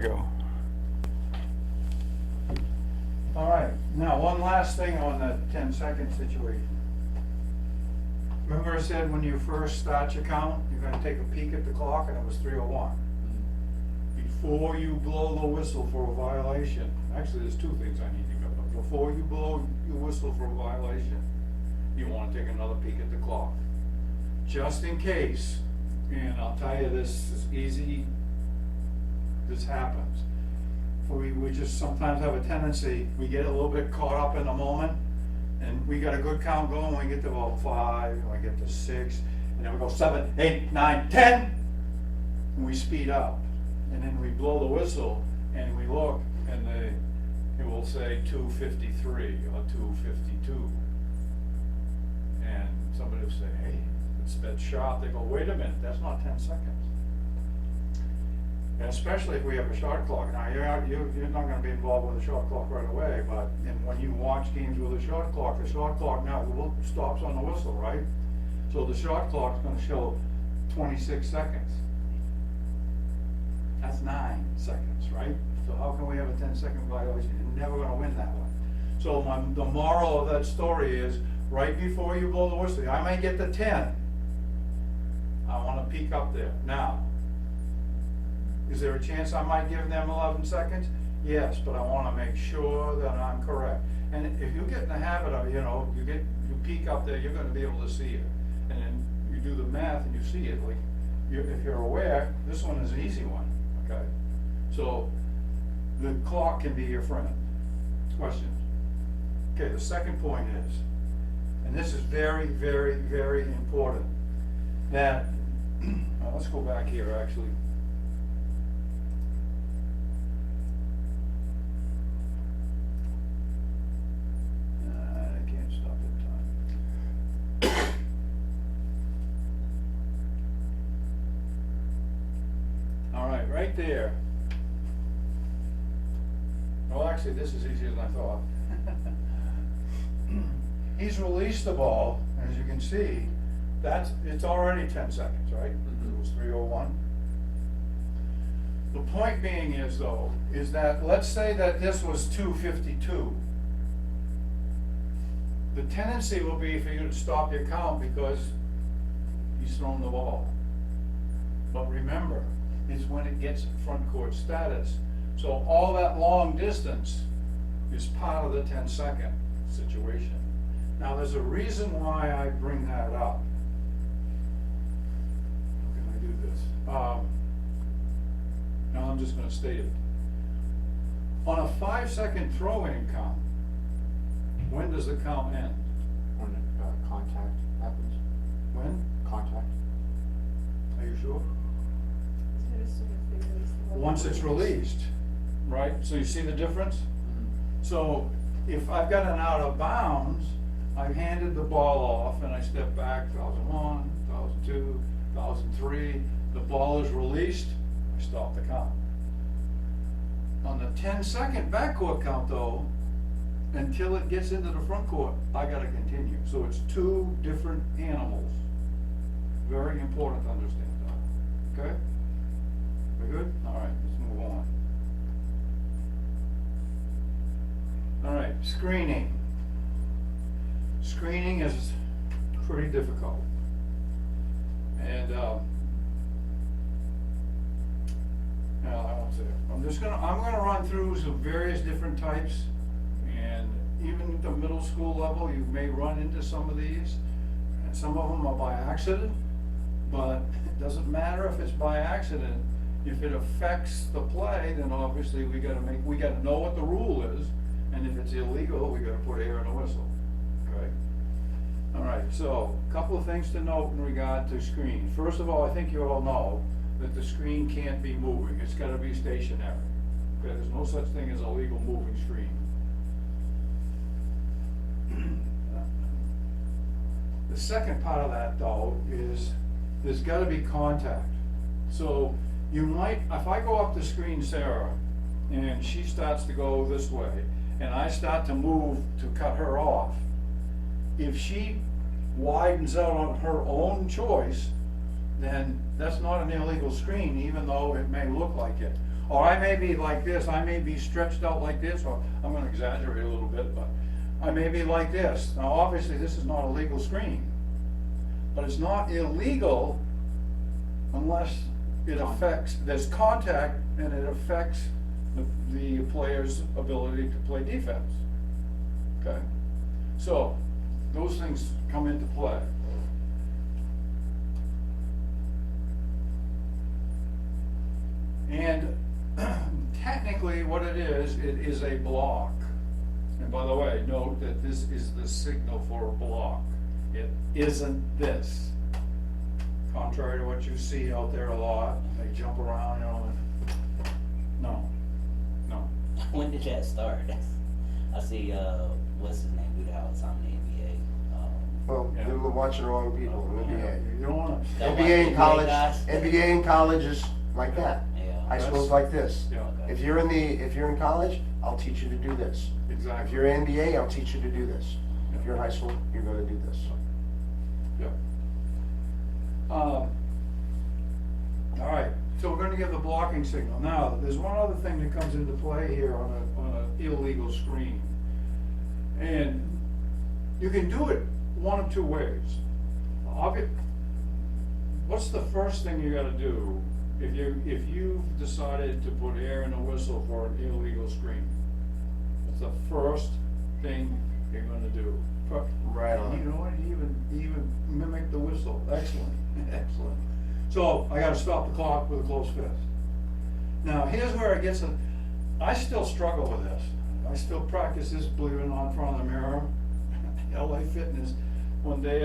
go. All right, now one last thing on the 10-second situation. Remember I said when you first start your count, you're gonna take a peek at the clock and it was 3:01. Before you blow the whistle for a violation, actually there's two things I need to cover. Before you blow your whistle for a violation, you wanna take another peek at the clock. Just in case, and I'll tell you this is easy, this happens. We just sometimes have a tendency, we get a little bit caught up in the moment, and we got a good count going, we get to about 5, and we get to 6, and then we go 7, 8, 9, 10, and we speed up. And then we blow the whistle, and we look, and it will say 2:53 or 2:52. And somebody will say, hey, it's that sharp. They go, wait a minute, that's not 10 seconds. And especially if we have a shot clock. Now, you're not gonna be involved with a shot clock right away, but when you watch games with a shot clock now stops on the whistle, right? So the shot clock's gonna show 26 seconds. That's 9 seconds, right? So how can we have a 10-second violation? You're never gonna win that one. So the moral of that story is, right before you blow the whistle, I may get to 10. I wanna peek up there. Now, is there a chance I might give them 11 seconds? Yes, but I wanna make sure that I'm correct. And if you get in the habit of, you peek up there, you're gonna be able to see it. And then you do the math and you see it, like, if you're aware, this one is an easy one, okay? So, the clock can be your friend. Questions? Okay, the second point is, and this is very, very, very important, that, well, let's go back here actually. I can't stop in time. All right, right there. Well, actually, this is easier than I thought. He's released the ball, and as you can see, it's already 10 seconds, right? It was 3:01. The point being is, though, is that let's say that this was 2:52. The tendency will be for you to stop your count because he's thrown the ball. But remember, it's when it gets front court status. So all that long distance is part of the 10-second situation. Now, there's a reason why I bring that up. How can I do this? Now I'm just gonna state it. On a 5-second throw-in count, when does the count end? When contact happens. When? Contact. Are you sure? As soon as they release the ball. Once it's released, right? So you see the difference? So if I've got an out of bounds, I've handed the ball off and I step back 1001, 1002, 1003, the ball is released, I stop the count. On the 10-second backcourt count though, until it gets into the front court, I gotta continue. So it's two different animals. Very important to understand that, okay? We good? All right, let's move on. All right, screening. Screening is pretty difficult. And, now I won't say it. I'm gonna run through some various different types, and even at the middle school level, you may run into some of these. And some of them are by accident, but it doesn't matter if it's by accident. If it affects the play, then obviously we gotta know what the rule is, and if it's illegal, we gotta put air in the whistle, okay? All right, so a couple of things to note in regard to screen. First of all, I think you all know that the screen can't be moving. It's gotta be stationary. Okay, there's no such thing as a legal moving screen. The second part of that though is there's gotta be contact. So you might, if I go up the screen Sarah and she starts to go this way and I start to move to cut her off, if she widens out on her own choice, then that's not an illegal screen, even though it may look like it. Or I may be like this, I may be stretched out like this, or I'm gonna exaggerate a little bit, but I may be like this. Now, obviously, this is not a legal screen, but it's not illegal unless it affects, there's contact and it affects the player's ability to play defense. Okay? So, those things come into play. And technically what it is a block. And by the way, note that this is the signal for a block. It isn't this. Contrary to what you see out there a lot, they jump around, you know, and, no. When did that start? I see, what's his name, do that all the time in the NBA. Well, Yeah. you were watching the wrong people in the NBA. You don't wanna, Don't NBA like in college, guys? NBA in college is like that. Yeah. High school's like this. yeah, Okay. If you're in college, I'll teach you to do this. If exactly. you're NBA, I'll teach you to do this. If you're in high school, you're gonna do this. Yeah. All right, so we're gonna give the blocking signal. Now, there's one other thing that comes into play here on a illegal screen. And you can do it one of two ways. What's the first thing you gotta do if you've decided to put air in a whistle for an illegal screen? What's the first thing you're gonna do? Right on. You know what, even mimic the whistle. Excellent, excellent. So I gotta stop the clock with a closed fist. Now, here's where it gets, I still struggle with this. I still practice this, believe it or not, in front of the mirror. LA Fitness, one day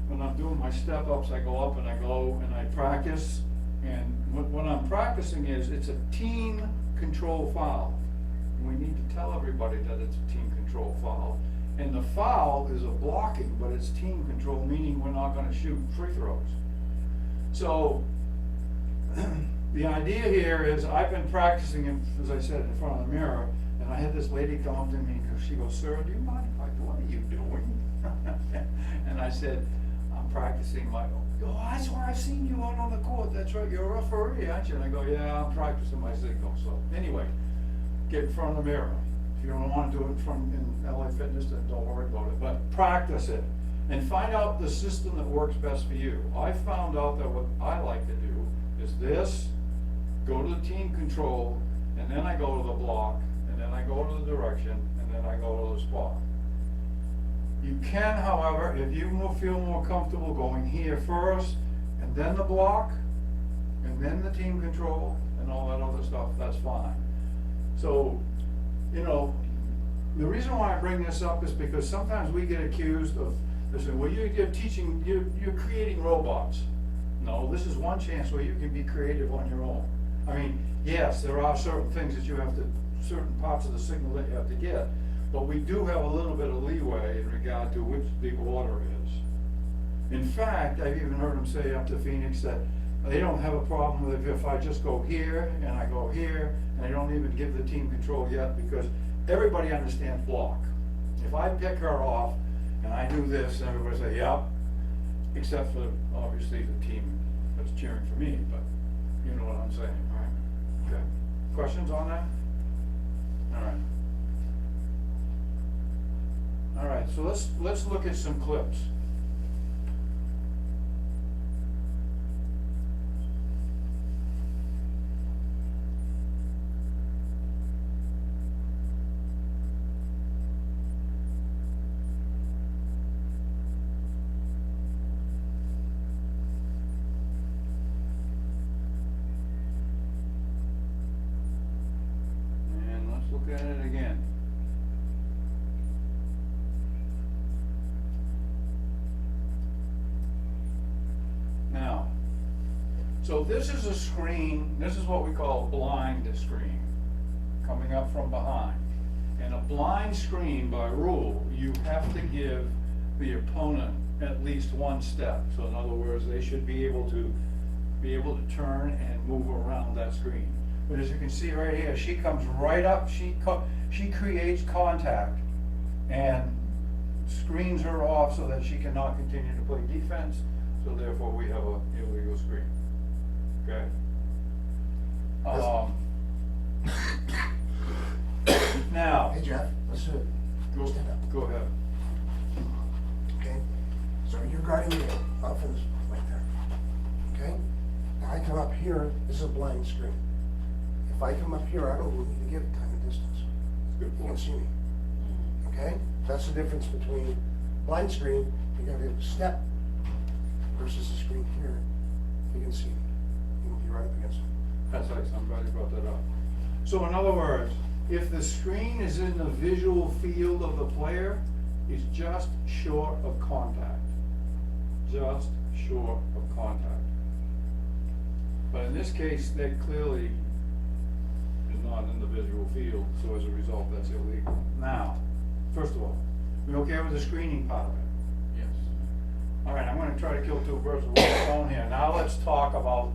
when I'm doing my step-ups, I go up and I practice. And what I'm practicing it's a team control foul. And we need to tell everybody that it's a team control foul. And the foul is a blocking, but it's team control, meaning we're not gonna shoot free throws. So, the idea here is I've been practicing it, as I said, in front of the mirror, and I had this lady come up to me and she goes, "Sir, do you mind if I do, what are you doing?" And I said, "I'm practicing my," "Oh, I swear I've seen you out on the court, that's right, you're a referee, aren't you?" And I go, "Yeah, I'm practicing my signal." So, anyway, get in front of the mirror. If you don't wanna do it in LA Fitness, then don't worry about it, but practice it. And find out the system that works best for you. I found out that what I like to do is this, go to the team control, and then I go to the block, and then I go to the direction, and then I go to the spot. You can, however, if you feel more comfortable going here first, and then the block, and then the team control, and all that other stuff, that's fine. So, you know, the reason why I bring this up is because sometimes we get accused of, listen, well, you're teaching, you're creating robots. No, this is one chance where you can be creative on your own. I mean, yes, there are certain things that you have to, certain parts of the signal that you have to get, but we do have a little bit of leeway in regard to which the order is. In fact, I've even heard them say up to Phoenix that they don't have a problem with it if I just go here and I go here, and I don't even give the team control yet, because everybody understands block. If I pick her off, and I do this, and everybody say, "Yep," except for obviously the team that's cheering for me, but you know what I'm saying, right? Okay. Questions on that? All right. All right, so let's look at some clips. And let's look at it again. Now, so this is a screen, this is what we call a blind screen, coming up from behind. And a blind screen, by rule, you have to give the opponent at least one step. So in other words, they should be able to turn and move around that screen. But as you can see right here, she comes right up, she creates contact and screens her off so that she cannot continue to play defense, so therefore we have an illegal screen. Okay? Jeff, let's stand up, Go ahead. okay? So you're guarding me off in this, right there, okay? Now I come up here, this is a blind screen. If I come up here, I don't need to give time and distance. Good You point. can see me, okay? That's the difference between blind screen, you gotta be able to step, versus the screen here, you can see me. You can be right up against it. That's nice, I'm glad you brought that up. So in other words, if the screen is in the visual field of the player, it's just short of contact. Just short of contact. But in this case, that clearly is not in the visual field, so as a result, that's illegal. Now, first of all, we okay with the screening part of it? Yes. All right, I'm gonna try to kill two birds with one stone here. Now let's talk about